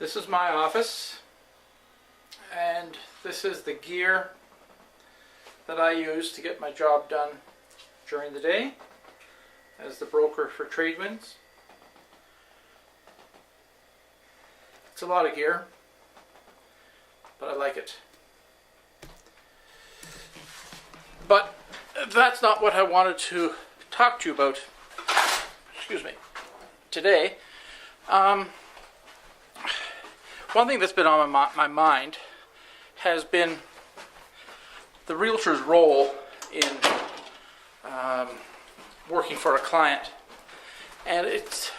This is my office, and this is the gear that I use to get my job done during the day as the broker for Tradewinds. It's a lot of gear, but I like it. But that's not what I wanted to talk to you about, today. One thing that's been on my mind has been the realtor's role in working for a client. And it's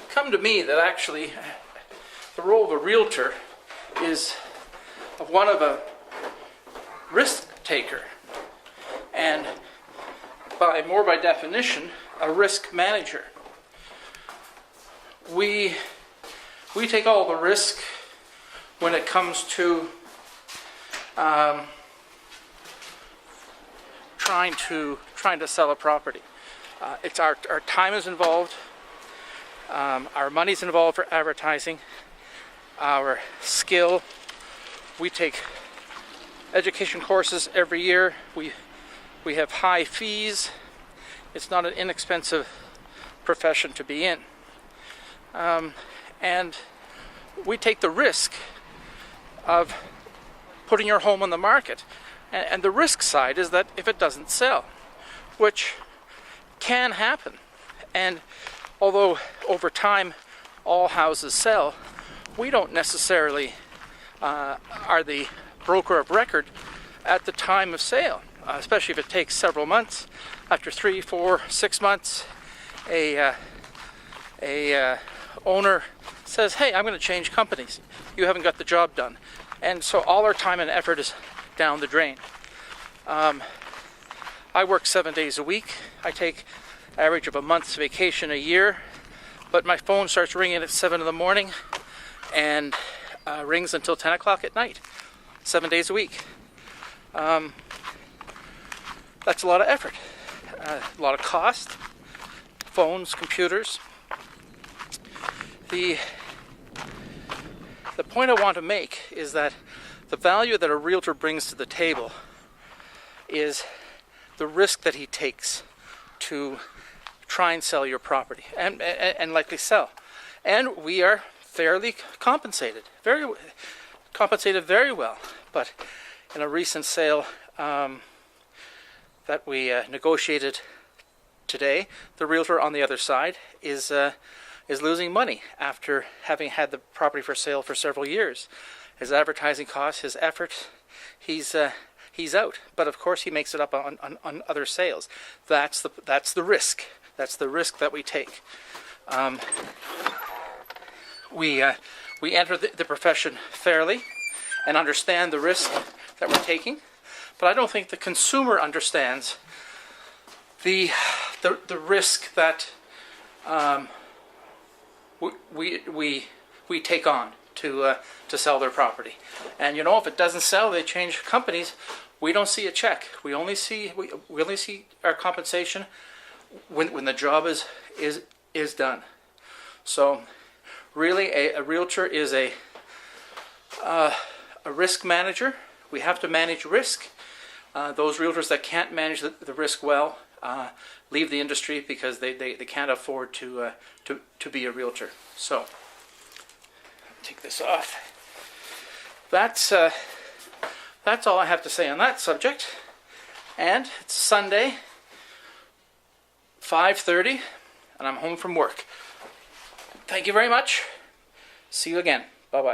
come to me that actually the role of a realtor is one of a risk taker, and by definition, a risk manager. We take all the risk when it comes to trying to sell a property. It's our time is involved, our money's involved for advertising, our skill. We take education courses every year. We have high fees. It's not an inexpensive profession to be in. And we take the risk of putting your home on the market. And the risk side is that if it doesn't sell, which can happen, and although over time all houses sell, we don't necessarily are the broker of record at the time of sale, especially if it takes several months. After 3, 4, 6 months, a owner says, "Hey, I'm going to change companies. You haven't got the job done," and so all our time and effort is down the drain. I work 7 days a week. I take average of a month's vacation a year, but my phone starts ringing at 7 in the morning and rings until 10 o'clock at night, 7 days a week. That's a lot of effort, a lot of cost, phones, computers. The point I want to make is that the value that a realtor brings to the table is the risk that he takes to try and sell your property and likely sell. And we are fairly compensated, very well. But in a recent sale that we negotiated today, the realtor on the other side is losing money after having had the property for sale for several years. His advertising costs, his effort, he's out. But of course, he makes it up on other sales. That's the risk. That's the risk that we take. We enter the profession fairly and understand the risk that we're taking, but I don't think the consumer understands the risk that we take on to sell their property. And if it doesn't sell, they change companies. We don't see a check. We only see our compensation when the job is done. So really, a realtor is a risk manager. We have to manage risk. Those realtors that can't manage the risk well leave the industry because they can't afford to be a realtor. So take this off. That's all I have to say on that subject. And it's Sunday, 5:30, and I'm home from work. Thank you very much. See you again.